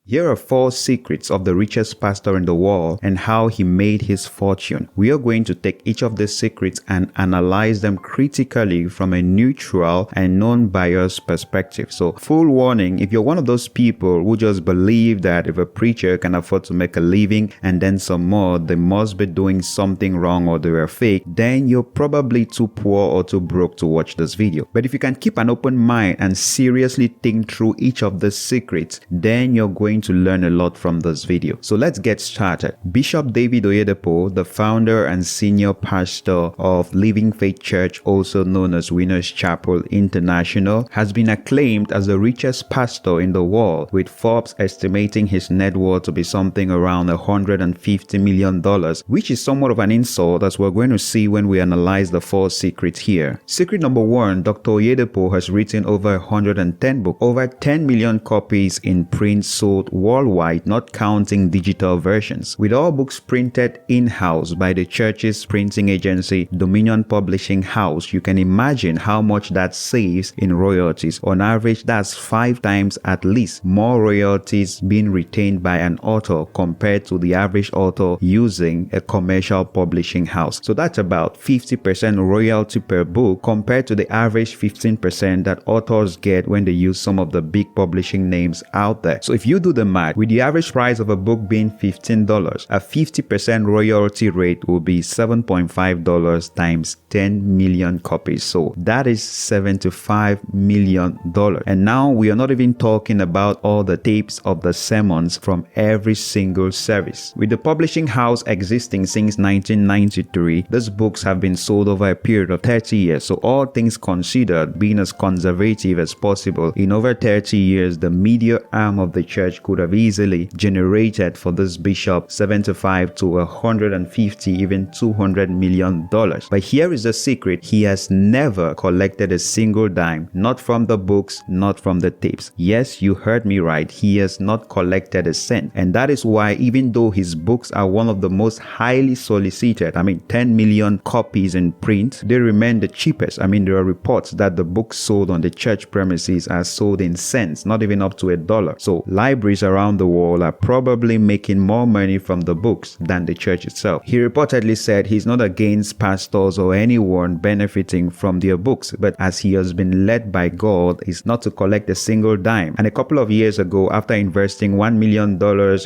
Here are 4 secrets of the richest pastor in the world and how he made his fortune. We are going to take each of the secrets and analyze them critically from a neutral and non-biased perspective. So, full warning, if you're one of those people who just believe that if a preacher can afford to make a living and then some more, they must be doing something wrong or they are fake, then you're probably too poor or too broke to watch this video. But if you can keep an open mind and seriously think through each of the secrets, then you're going to learn a lot from this video. So let's get started. Bishop David Oyedepo, the founder and senior pastor of Living Faith Church, also known as Winners Chapel International, has been acclaimed as the richest pastor in the world, with Forbes estimating his net worth to be something around $150 million, which is somewhat of an insult, as we're going to see when we analyze the 4 secrets here. Secret number 1, Dr. Oyedepo has written over 110 books, over 10 million copies in print sold worldwide, not counting digital versions. With all books printed in-house by the church's printing agency, Dominion Publishing House, you can imagine how much that saves in royalties. On average, that's 5 times at least more royalties being retained by an author compared to the average author using a commercial publishing house. So that's about 50% royalty per book compared to the average 15% that authors get when they use some of the big publishing names out there. So if you do the math, with the average price of a book being $15, a 50% royalty rate will be $7.5 times 10 million copies. So that is $75 million. And now we are not even talking about all the tapes of the sermons from every single service. With the publishing house existing since 1993, these books have been sold over a period of 30 years. So all things considered, being as conservative as possible, in over 30 years, the media arm of the church could have easily generated for this bishop 75 to 150, even $200 million. But here is the secret: he has never collected a single dime, not from the books, not from the tapes. Yes, you heard me right. He has not collected a cent. And that is why, even though his books are one of the most highly solicited, 10 million copies in print, they remain the cheapest. There are reports that the books sold on the church premises are sold in cents, not even up to $1. So libraries around the world are probably making more money from the books than the church itself. He reportedly said he's not against pastors or anyone benefiting from their books, but as he has been led by God, is not to collect a single dime. And a couple of years ago, after investing $1 million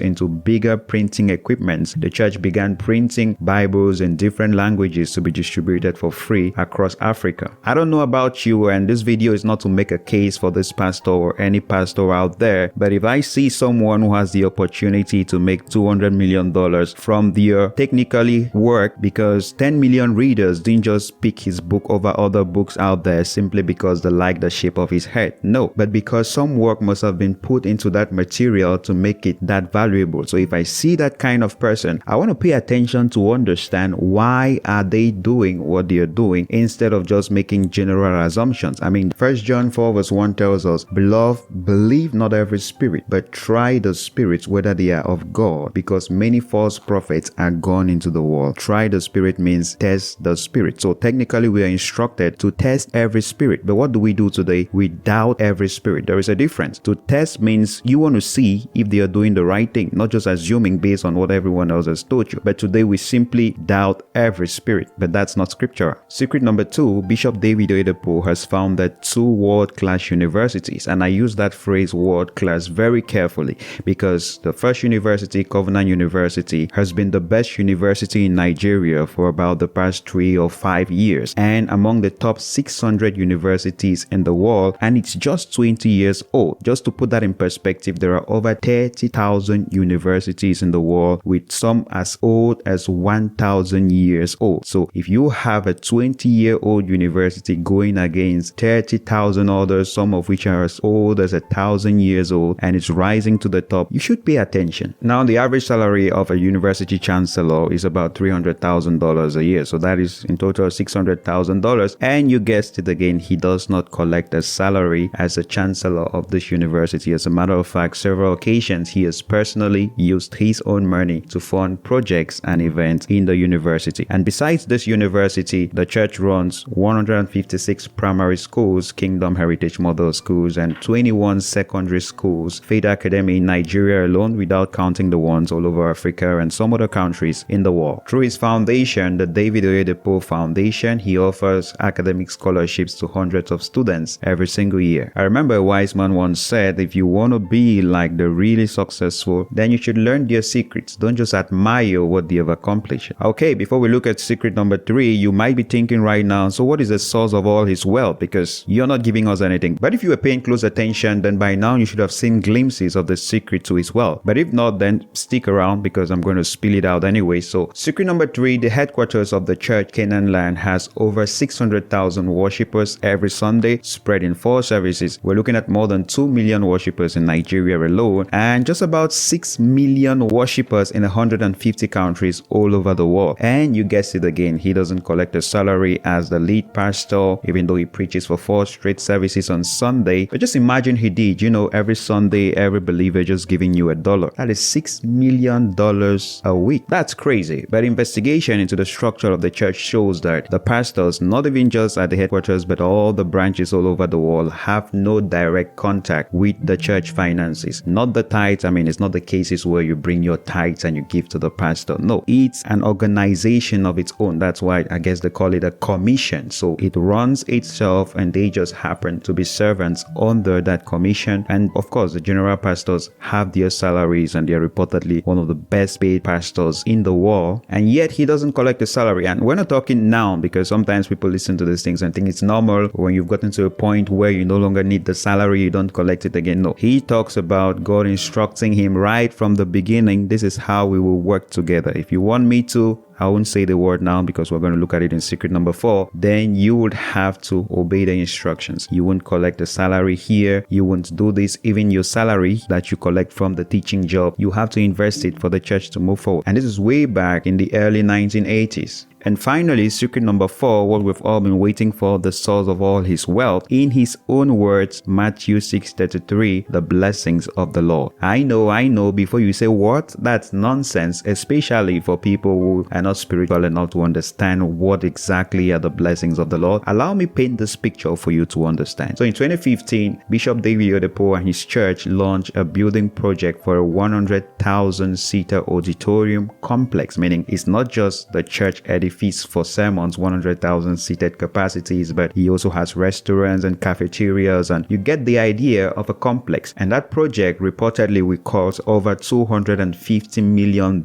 into bigger printing equipment, the church began printing Bibles in different languages to be distributed for free across Africa. I don't know about you, and this video is not to make a case for this pastor or any pastor out there, but if I see someone who has the opportunity to make $200 million from their technically work, because 10 million readers didn't just pick his book over other books out there simply because they like the shape of his head. No, but because some work must have been put into that material to make it that valuable. So if I see that kind of person, I want to pay attention to understand why are they doing what they're doing instead of just making general assumptions. 1 John 4 verse 1 tells us, "Beloved, believe not every spirit, but try the spirits whether they are of God, because many false prophets are gone into the world." Try the spirit means test the spirit. So technically we are instructed to test every spirit. But what do we do today? We doubt every spirit. There is a difference. To test means you want to see if they are doing the right thing, not just assuming based on what everyone else has told you. But today we simply doubt every spirit. But that's not scriptural. Secret number 2, Bishop David Oyedepo has founded 2 world-class universities. And I use that phrase world-class very carefully because the first university, Covenant University, has been the best university in Nigeria for about the past 3 or 5 years, and among the top 600 universities in the world, and it's just 20 years old. Just to put that in perspective, there are over 30,000 universities in the world, with some as old as 1,000 years old. So if you have a 20-year-old university going against 30,000 others, some of which are as old as 1,000 years old, and it's rising to the top, you should pay attention. Now, the average salary of a university chancellor is about $300,000 a year. So that is in total $600,000. And you guessed it again, he does not collect a salary as a chancellor of this university. As a matter of fact, several occasions he has personally used his own money to fund projects and events in the university. And besides this university, the church runs 156 primary schools, Kingdom Heritage Model Schools, and 21 secondary schools, Faith Academy academy in Nigeria alone, without counting the ones all over Africa and some other countries in the world. Through his foundation, the David Oyedepo Foundation, he offers academic scholarships to hundreds of students every single year. I remember a wise man once said, if you want to be like the really successful, then you should learn their secrets. Don't just admire what they have accomplished. Okay, before we look at secret number 3, you might be thinking right now, so what is the source of all his wealth? Because you're not giving us anything. But if you were paying close attention, then by now you should have seen glimpses of the secret to his wealth. But if not, then stick around because I'm going to spill it out anyway. So secret number 3, the headquarters of the church Canaan Land has over 600,000 worshippers every Sunday, spread in 4 services. We're looking at more than 2 million worshippers in Nigeria alone, and just about 6 million worshippers in 150 countries all over the world. And you guessed it again, he doesn't collect a salary as the lead pastor, even though he preaches for 4 straight services on Sunday. But just imagine he did, every Sunday, every believer just giving you $1. That is $6 million a week. That's crazy. But investigation into the structure of the church shows that the pastors, not even just at the headquarters, but all the branches all over the world, have no direct contact with the church finances. Not the tithes. It's not the cases where you bring your tithes and you give to the pastor. No, it's an organization of its own. That's why I guess they call it a commission. So it runs itself and they just happen to be servants under that commission. And of course, the general pastors have their salaries and they're reportedly one of the best paid pastors in the world. And yet he doesn't collect a salary. And we're not talking now, because sometimes people listen to these things and think it's normal. When you've gotten to a point where you no longer need the salary, you don't collect it again. No, he talks about God instructing him right from the beginning. This is how we will work together. If you want me to, I won't say the word now because we're going to look at it in secret number 4. Then you would have to obey the instructions. You won't collect a salary here. You won't do this. Even your salary that you collect from the teaching job, you have to invest it for the church to move forward. And this is way back in the early 1980s. And finally, secret number 4, what we've all been waiting for, the source of all his wealth. In his own words, Matthew 6:33, the blessings of the Lord. I know, before you say what? That's nonsense, especially for people who are not spiritual enough to understand what exactly are the blessings of the Lord. Allow me paint this picture for you to understand. So in 2015, Bishop David Oyedepo and his church launched a building project for a 100,000-seater auditorium complex, meaning it's not just the church edifice for sermons, 100,000 seated capacities, but he also has restaurants and cafeterias, and you get the idea of a complex. And that project reportedly will cost over $250 million,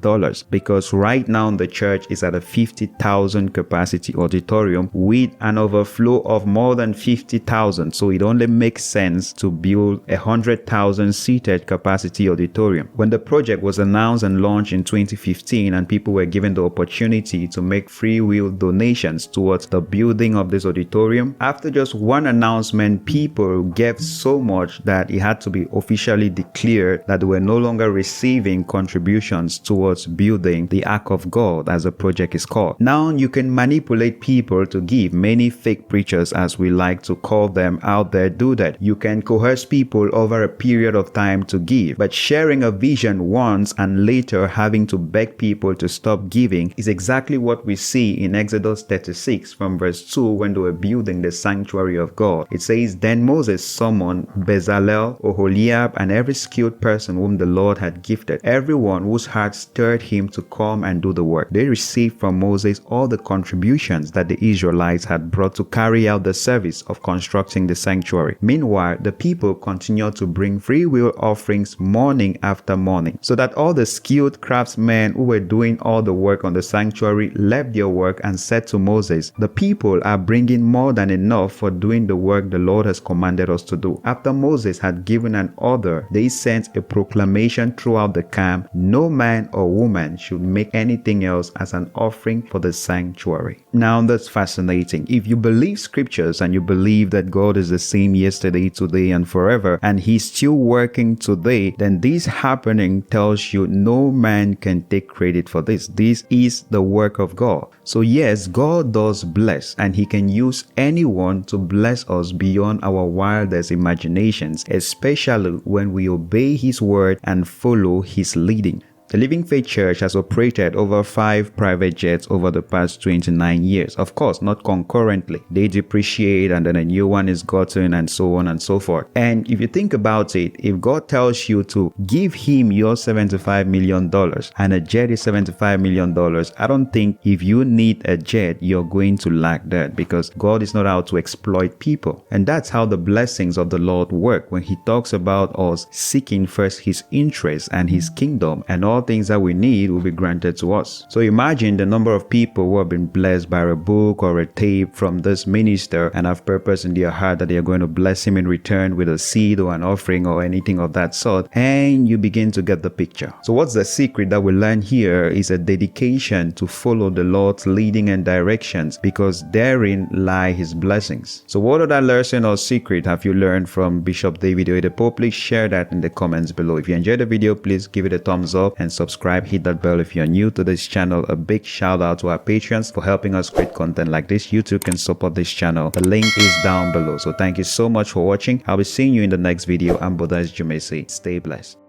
because right now the church is at a 50,000 capacity auditorium with an overflow of more than 50,000. So it only makes sense to build a 100,000 seated capacity auditorium. When the project was announced and launched in 2015 and people were given the opportunity to make free will donations towards the building of this auditorium, after just one announcement, people gave so much that it had to be officially declared that they were no longer receiving contributions towards building the Ark of God, as the project is called. Now you can manipulate people to give. Many fake preachers, as we like to call them out there, do that. You can coerce people over a period of time to give, but sharing a vision once and later having to beg people to stop giving is exactly what we see in Exodus 36 from verse 2 when they were building the sanctuary of God. It says, "Then Moses summoned Bezalel, Oholiab, and every skilled person whom the Lord had gifted, everyone whose heart stirred him to come and do the work. They received from Moses all the contributions that the Israelites had brought to carry out the service of constructing the sanctuary. Meanwhile, the people continued to bring free will offerings morning after morning, so that all the skilled craftsmen who were doing all the work on the sanctuary left their work and said to Moses, 'The people are bringing more than enough for doing the work the Lord has commanded us to do.' After Moses had given an order, they sent a proclamation throughout the camp, 'No man or woman should make anything else as an offering for the sanctuary.'" Now that's fascinating. If you believe scriptures and you believe that God is the same yesterday, today, and forever, and he's still working today, then this happening tells you no man can take credit for this. This is the work of God. So yes, God does bless, and he can use anyone to bless us beyond our wildest imaginations, especially when we obey his word and follow his leading. The Living Faith Church has operated over 5 private jets over the past 29 years. Of course, not concurrently. They depreciate and then a new one is gotten and so on and so forth. And if you think about it, if God tells you to give him your $75 million and a jet is $75 million, I don't think if you need a jet, you're going to lack that, because God is not out to exploit people. And that's how the blessings of the Lord work when he talks about us seeking first his interest and his kingdom, and all things that we need will be granted to us. So imagine the number of people who have been blessed by a book or a tape from this minister and have purpose in their heart that they are going to bless him in return with a seed or an offering or anything of that sort, and you begin to get the picture. So what's the secret that we learn here is a dedication to follow the Lord's leading and directions, because therein lie his blessings. So what other lesson or secret have you learned from Bishop David Oyedepo? Please share that in the comments below. If you enjoyed the video, please give it a thumbs up and subscribe. Hit that bell if you're new to this channel. A big shout out to our patrons for helping us create content like this. You too can support this channel. The link is down below. So thank you so much for watching. I'll be seeing you in the next video. I'm Bodas Jumesi. Stay blessed.